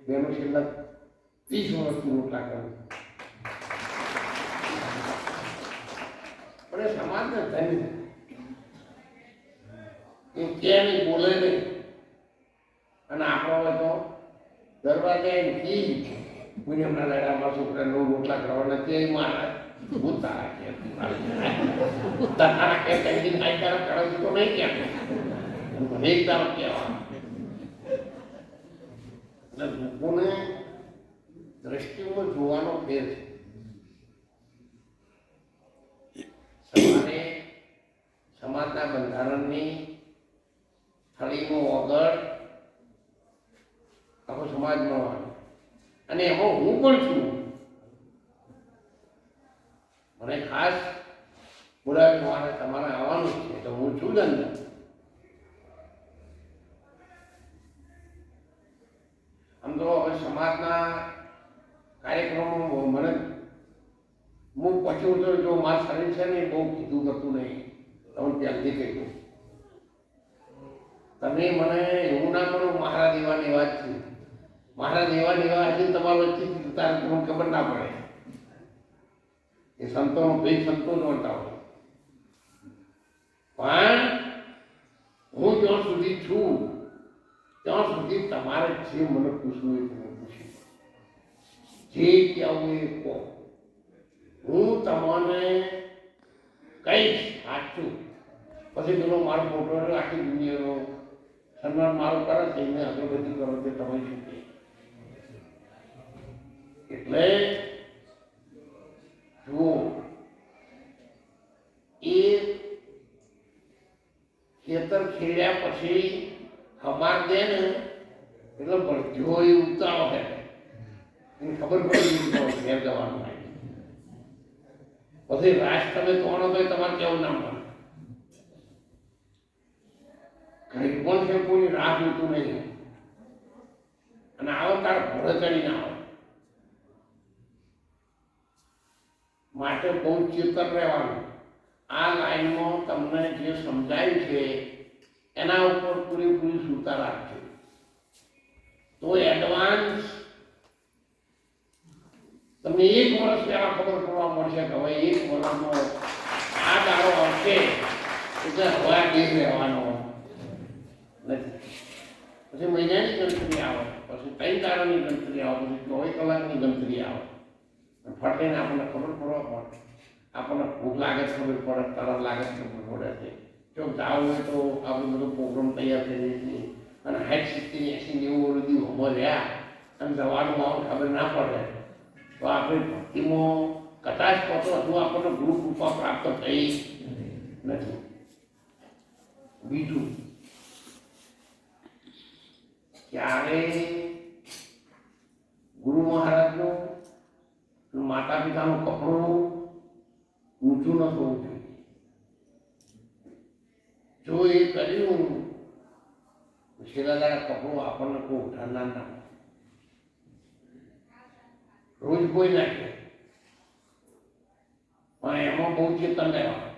બેનો છેલ્લા 30 વર્ષથી રોટલા કરું પણ એ સમાજને ધન્ય એ કે નહીં બોલે નહીં અને આપણો હોય તો દરવાજે કી પુણ્યમના લડામાં છોકરા રોટલા કરવાના તે મારા ભૂતા કે તારા કે કઈ કાંઈ તારા કરો તો નહીં કહેતો એક તારો કહેવા એટલે લોકોને દ્રષ્ટિમાં જોવાનો ફેર છે સવારે સમાજના બંધારણની થળીનો વગર આખો સમાજમાં અને એમાં હું પણ છું મને ખાસ બોલાવી મારે તમારે આવવાનું છે તો હું છું જ અંદર આમ તો હવે સમાજના કાર્યક્રમો મને હું પછી તો જો મારું શરીર છે ને બહુ કીધું કરતું નહીં તમને ત્યારથી કહી દઉં તમે મને એવું ના કરો મારા દેવાની વાત છે મારા દેવાની વાત છે તમારો વચ્ચે તારે તમને ખબર ના પડે એ સંતોનો ભાઈ સંતો જ મળતા હોય પણ હું જ્યાં સુધી છું ત્યાં સુધી તમારે જે મને પૂછવું એ તમે પૂછ્યું જે કહેવું એ કહો હું તમને કહીશ સાચું પછી પેલો મારો ફોટો આખી દુનિયાનો સન્માન મારું કરે છે એને અગરબત્તી કરો તે તમે શું કહે એટલે જુઓ એ ખેતર ખેડ્યા પછી હમાર દે ને એટલે ભરજો એ ઉતારો છે એને ખબર પડી ઘેર જવાનું પછી રાજ તમે તોણો તો તમારે કેવું ના મળે કઈ પણ છે કોઈ રાહ જોતું નહીં અને આવો તાર ભોળે ચડી ના આવે માટે બહુ ચેતન રહેવાનું આ લાઈનમાં તમને જે સમજાયું છે એના ઉપર પૂરેપૂરી સૂતા રાખજો તો એડવાન્સ તમને 1 વર્ષ પહેલા ખબર પડવા મળશે કે હવે 1 વર્ષનો આ દાડો આવશે એટલે હવા દેહ રહેવાનો નથી પછી મહિનાની ગણતરી આવે પછી 3 દાડાની ગણતરી આવે પછી 24 કલાકની ગણતરી આવે ફટીને આપણને ખબર પડવા પડે આપણને ભૂખ લાગે ખબર પડે તરત લાગે ખબર પડે છે જો જાવ હોય તો આપણે બધો પ્રોગ્રામ તૈયાર થઈ જાય છે અને 60 70 80 90 સુધી ઉંમર રહ્યા અને જવાનું આવું ખબર ના પડે તો આપણે ભક્તિમાં કદાચ પતો અથવા આપણને ગુરુ કૃપા પ્રાપ્ત થઈ નથી બીજું ક્યારે ગુરુ મહારાજનું માતા પિતાનું કપડું ઊંચું ન થવું જોઈએ જો એ કર્યું છેલ્લા દાડા કપડું આપણને કોઈ ઉઠાડનાર ના રોજ કોઈ નાખે પણ એમાં બહુ ચેતન રહેવાનું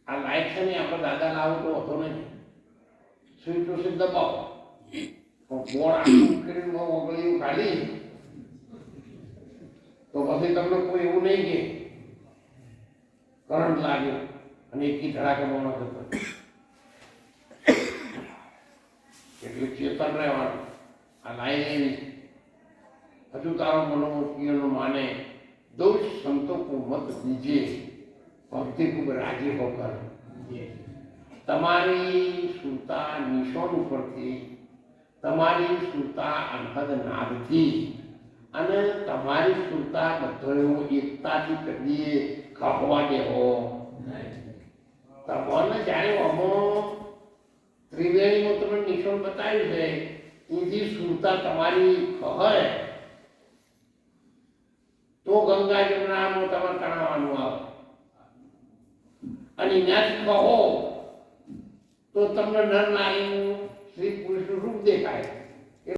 આ લાઈટ છે ને આપણે દાદા લાવું તો હતો નહીં સ્વીચ તો સીધ દબાવો બોર્ડ આખું કરીને ઓગળીયું કાઢી તો પછી તમને કોઈ એવું નહીં કે કરંટ લાગ્યો અને એકી ધડાકે બોનો થતો એટલે ચેતન રહેવાનું આ લાઈન એવી હજુ તારો મનોમુક્તિઓનો માને દોષ સંતો કો મત દીજે ભક્તિ ખૂબ રાજી હોકર તમારી સુરતા નિશાન ઉપરથી તમારી સુરતા અંહદ નાદથી અને તમારી સુરતા બધો એકતાથી કરીએ કહવા દેવો તમને જ્યારે અમો ત્રિવેણીમાં તમે નિશાન બતાવ્યું છે એથી સુરતા તમારી કહે તો ગંગા જમનામાં તમારે તણાવવાનું આવે અને ત્યાંથી કહો તો તમને નર નારીનું સ્ત્રી પુરુષનું રૂપ દેખાય